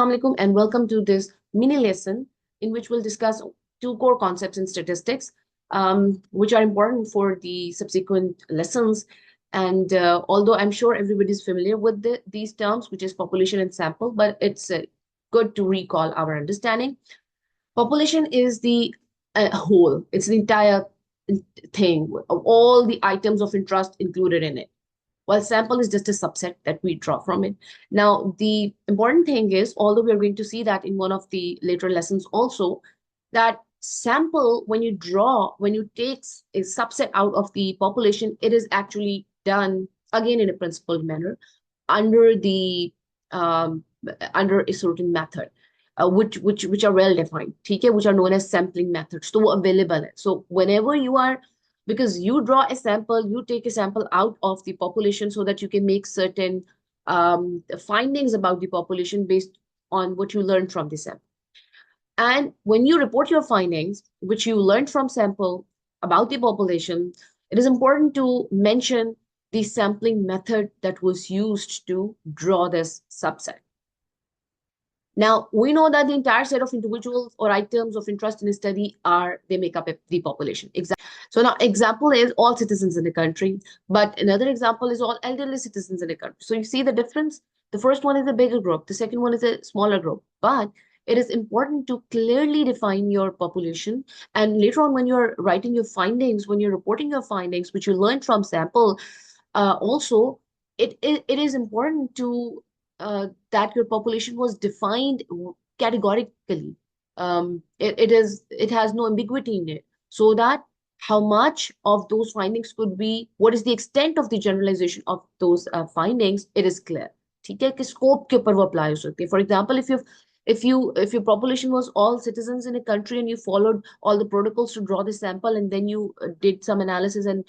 Assalamualaikum and welcome to this mini lesson in which we'll discuss two core concepts in statistics, which are important for the subsequent lessons. And although I'm sure everybody's familiar with these terms, which is population and sample, but it's good to recall our understanding. Population is the whole, it's the entire thing of all the items of interest included in it, while sample is just a subset that we draw from it. Now, the important thing is, although we are going to see that in one of the later lessons also, that sample, when you take a subset out of the population, it is actually done again in a principled manner under the um, under a certain method. Which are well defined, okay, which are known as sampling methods. So available. So whenever you are, because you draw a sample, you take a sample out of the population so that you can make certain findings about the population based on what you learned from the sample. And when you report your findings, which you learned from sample about the population, it is important to mention the sampling method that was used to draw this subset. Now, we know that the entire set of individuals or items of interest in a study they make up the population. So now example is all citizens in the country, but another example is all elderly citizens in the country. So you see the difference? The first one is a bigger group, the second one is a smaller group, but it is important to clearly define your population. And later on, when you're writing your findings, when you're reporting your findings, which you learned from sample, also, it is important to that your population was defined categorically. It has no ambiguity in it, so that how much of those findings could be, what is the extent of the generalization of those findings, it is clear. ठीक है कि scope के ऊपर वो apply हो सकती है. For example, if your population was all citizens in a country and you followed all the protocols to draw the sample and then you did some analysis and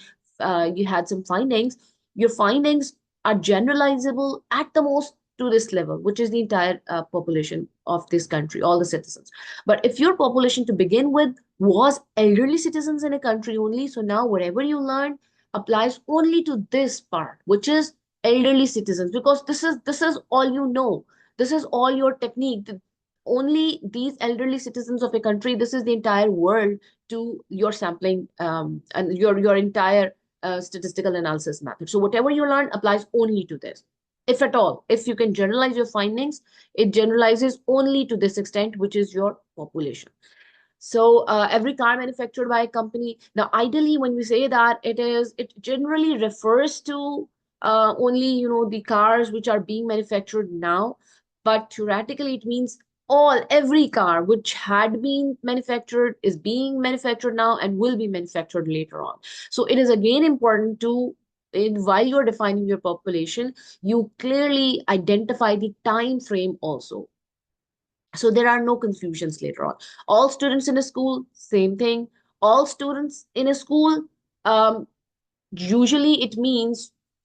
you had some findings, your findings are generalizable at the most to this level, which is the entire population of this country, all the citizens. But if your population to begin with was elderly citizens in a country only, so now whatever you learn applies only to this part, which is elderly citizens, because this is all you know. This is all your technique. Only these elderly citizens of a country, this is the entire world to your sampling and your entire statistical analysis method. So whatever you learn applies only to this. If at all, if you can generalize your findings, it generalizes only to this extent, which is your population. So every car manufactured by a company. Now, ideally, when we say that, it generally refers to only, the cars which are being manufactured now. But theoretically, it means every car which had been manufactured, is being manufactured now, and will be manufactured later on. So it is again important to, while you're defining your population, you clearly identify the time frame also, so there are no confusions later on. All students in a school, same thing. All students in a school, um, usually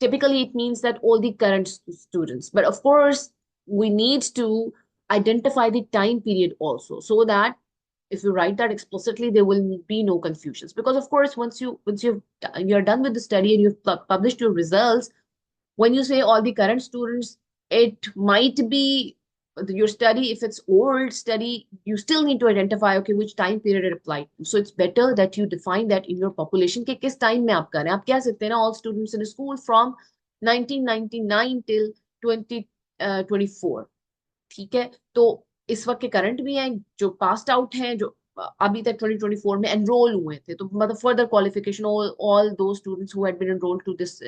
typically it means that all the current students. But of course, we need to identify the time period also, so that if you write that explicitly, there will be no confusions. Because of course, you're done with the study and you've published your results, when you say all the current students, it might be your study, if it's old study, you still need to identify, okay, which time period it applied to. So it's better that you define that in your population के किस time में आप कर रहे हैं. आप कह सकते हैं ना, all students in school from 1999 till 2024. ठीक है, तो इस वक्त के करंट भी हैं, जो पास्ड आउट हैं, जो अभी तक 2024 में एनरोल हुए थे, तो मतलब फर्दर क्वालिफिकेशन, ऑल दो students who had been enrolled to this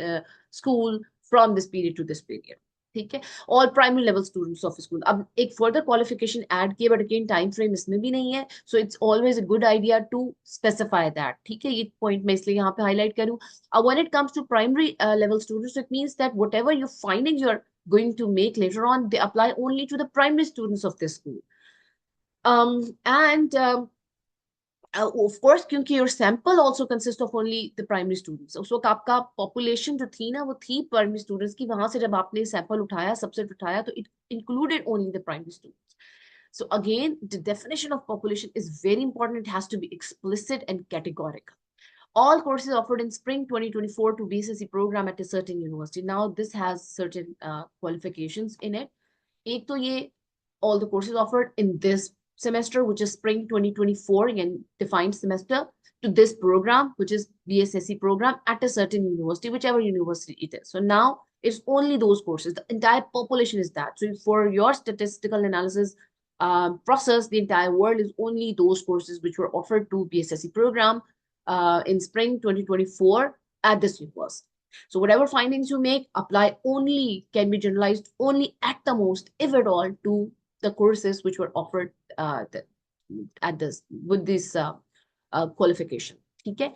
school from this period to this period. ठीक है, all primary level students of school. अब एक फर्दर क्वालिफिकेशन ऐड किए, बट अगेन टाइम फ्रेम इसमें भी नहीं है, so it's always a good idea to specify that. ठीक है, ये पॉइंट मैं इसलिए यहाँ पे हाईलाइट करूँ. When it comes to primary level students, it means that whatever you findings you are going to make later on, they apply only to the primary students of this school. And of course, क्योंकि your sample also consists of only the primary students. So आपका population जो थी ना, वो थी primary students की. वहां से जब आपने sample उठाया, subset उठाया, तो it included only the primary students. So again, the definition of population is very important. It has to be explicit and categorical. All courses offered in spring 2024 to BSSC program at a certain university. Now, this has certain qualifications in it. एक तो ये all the courses offered in this semester, which is spring 2024 and defined semester, to this program, which is BSSC program at a certain university, whichever university it is. So now it's only those courses. The entire population is that. So for your statistical analysis process, the entire world is only those courses which were offered to BSSC program in spring 2024 at this university. So whatever findings you make apply only, can be generalized only at the most, if at all, to the courses which were offered at this with this qualification. ठीक है,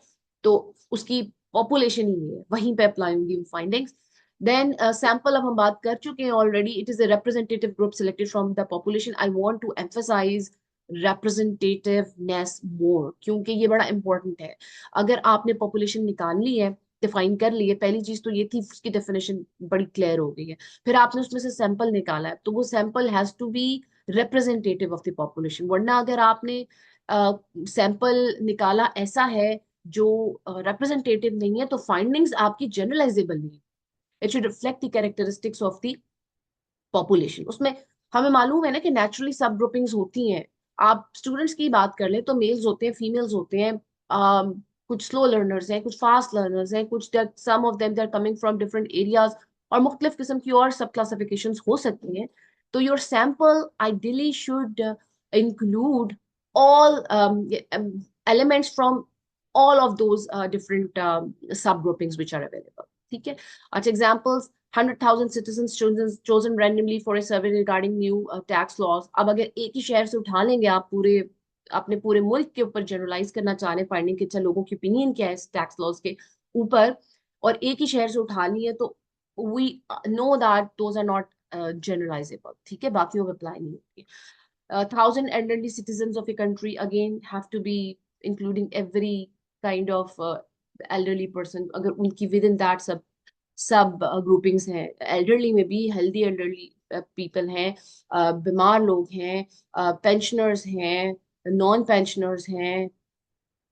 तो उसकी population ही है, वहीं पे apply होंगी findings. Then sample अब हम बात कर चुके हैं already. It is a representative group selected from the population. I want to emphasize representativeness more, क्योंकि ये बड़ा इंपॉर्टेंट है. अगर आपने पॉपुलेशन निकाल ली है, डिफाइन कर ली है, पहली चीज तो ये थी, उसकी डेफिनेशन बड़ी क्लियर हो गई है. फिर आपने उसमें से सैंपल निकाला है, तो वो sample has to be representative of the population. वरना अगर आपने सैंपल निकाला ऐसा है जो रिप्रेजेंटेटिव नहीं है, तो फाइंडिंग्स आपकी जनरलाइजेबल नहीं है. It should reflect the characteristics of the population. उसमें हमें मालूम है ना कि नेचुरली सब ग्रुपिंग्स होती हैं. आप स्टूडेंट्स की बात कर ले तो मेल्स होते हैं, फीमेल्स होते हैं, कुछ स्लो लर्नर्स हैं, कुछ फास्ट लर्नर्स हैं, कुछ some of them they are coming from different areas, और मुख्तलिफ किस्म की और सब क्लासिफिकेशंस हो सकती हैं. तो your sample ideally should include all elements from all of those different subgroupings which are available. ठीक है. अच्छा, examples: 100,000 citizens chosen randomly for a survey regarding new tax laws. अब अगर एक ही शहर से उठा लेंगे आप, पूरे अपने पूरे मुल्क के ऊपर जनरलाइज करना चाह रहे हैं, फाइंडिंग के अच्छा लोगों की ओपिनियन क्या है इस टैक्स लॉज के ऊपर, और एक ही शहर से उठा लिए, तो we know that those are not generalisable. ठीक है, बाकियों पे अप्लाई नहीं होती. 1,000 elderly citizens of a country again have to be including every kind of elderly person. अगर उनकी within that सब groupings हैं, elderly में भी healthy elderly people हैं, बीमार लोग हैं, pensioners हैं, non pensioners हैं,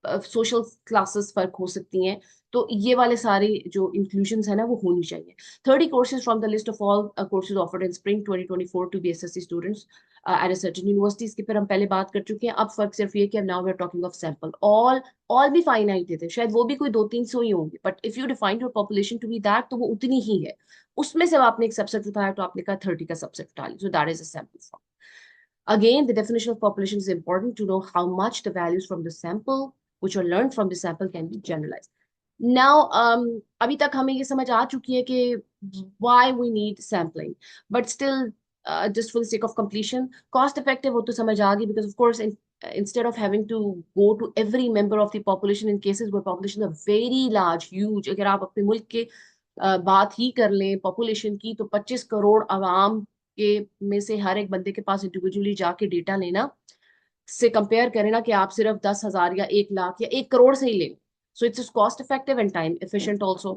सोशल क्लासेस फर्क हो सकती हैं. तो ये वाले सारे जो इंक्लूजन्स है ना, वो होनी चाहिए. 30 courses from the list of all courses offered in spring 2024 to BSSC students at a certain universities की फिर हम पहले बात कर चुके हैं. अब फर्क सिर्फ ये कि अब now we are talking of sample. All भी फाइनाइट थे, शायद वो भी कोई 200-300 ही होंगे, but if you define your population to be that, तो वो उतनी ही है. उसमें से आपने एक सबसेट उठाया, तो आपने कहा 30 का सबसेट उठा लिया. So that is a sample form. Again, the definition of population is important to know how much the values from the sample, which are learned from the sample, can be generalized. Now, अभी तक हमें ये समझ आ चुकी है कि why we need sampling, but still, just for the sake of completion, cost effective हो तो समझ आ गई, because of course, instead of having to go to every member of the population in cases where populations are very large, huge. अगर आप अपने मुल्क के बात ही कर लें पॉपुलेशन की, तो 25 करोड़ आवाम के में से हर एक बंदे के पास इंडिविजुअली जाके डेटा लेना से कंपेयर करें ना कि आप सिर्फ 10,000 या 1 लाख या 1 करोड़ से ही लें. So it's cost effective and time efficient also.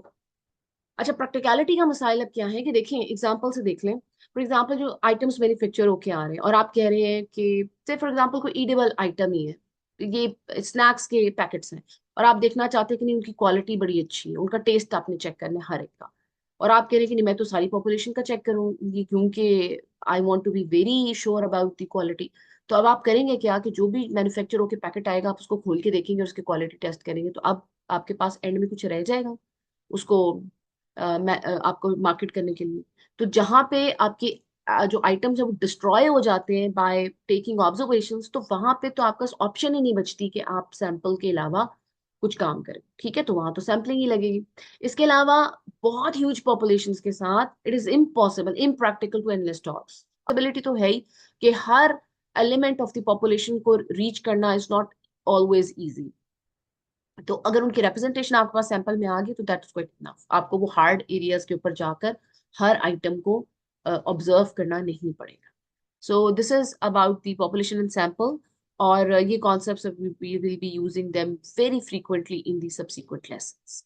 अच्छा, प्रैक्टिकलिटी का मसाइल अब क्या है कि देखें, एग्जांपल से देख लें. फॉर एग्जांपल, जो आइटम्स मैन्युफैक्चर होके आ रहे हैं और आप कह रहे हैं कि से फॉर एग्जांपल कोई ईडेबल आइटम ही है, ये स्नैक्स के पैकेट्स हैं, और आप देखना चाहते हैं कि नहीं उनकी क्वालिटी बड़ी अच्छी है, उनका टेस्ट आपने चेक करना है हर एक का, और आप कह रहे हैं कि नहीं मैं तो सारी पॉपुलेशन का चेक करूंगी क्योंकि I want to be very sure about the quality. तो अब आप करेंगे क्या कि जो भी मैन्युफैक्चर होकर पैकेट आएगा, आप उसको खोल के देखेंगे और उसकी क्वालिटी टेस्ट करेंगे, तो अब आपके पास एंड में कुछ रह जाएगा उसको आपको मार्केट करने के लिए. तो जहां पे आपके जो आइटम्स है वो डिस्ट्रॉय हो जाते हैं बाय टेकिंग ऑब्जर्वेशंस, तो वहां पे तो आपका ऑप्शन ही नहीं बचती कि आप सैंपल के अलावा कुछ काम करें. ठीक है, तो वहां तो सैम्पलिंग ही लगेगी. इसके अलावा बहुत ह्यूज पॉपुलेशंस के साथ it is impossible, impractical to enlist all. Possibility तो है ही कि हर एलिमेंट ऑफ द पॉपुलेशन को रीच करना इज नॉट ऑलवेज इजी. तो अगर उनकी रिप्रेजेंटेशन आपके पास सैंपल में आ गई, तो दैट इज क्वाइट इनफ. आपको वो हार्ड एरियाज के ऊपर जाकर हर आइटम को ऑब्जर्व करना नहीं पड़ेगा. So this is about the population and sample, और ये concepts we will be using them very frequently in the subsequent lessons.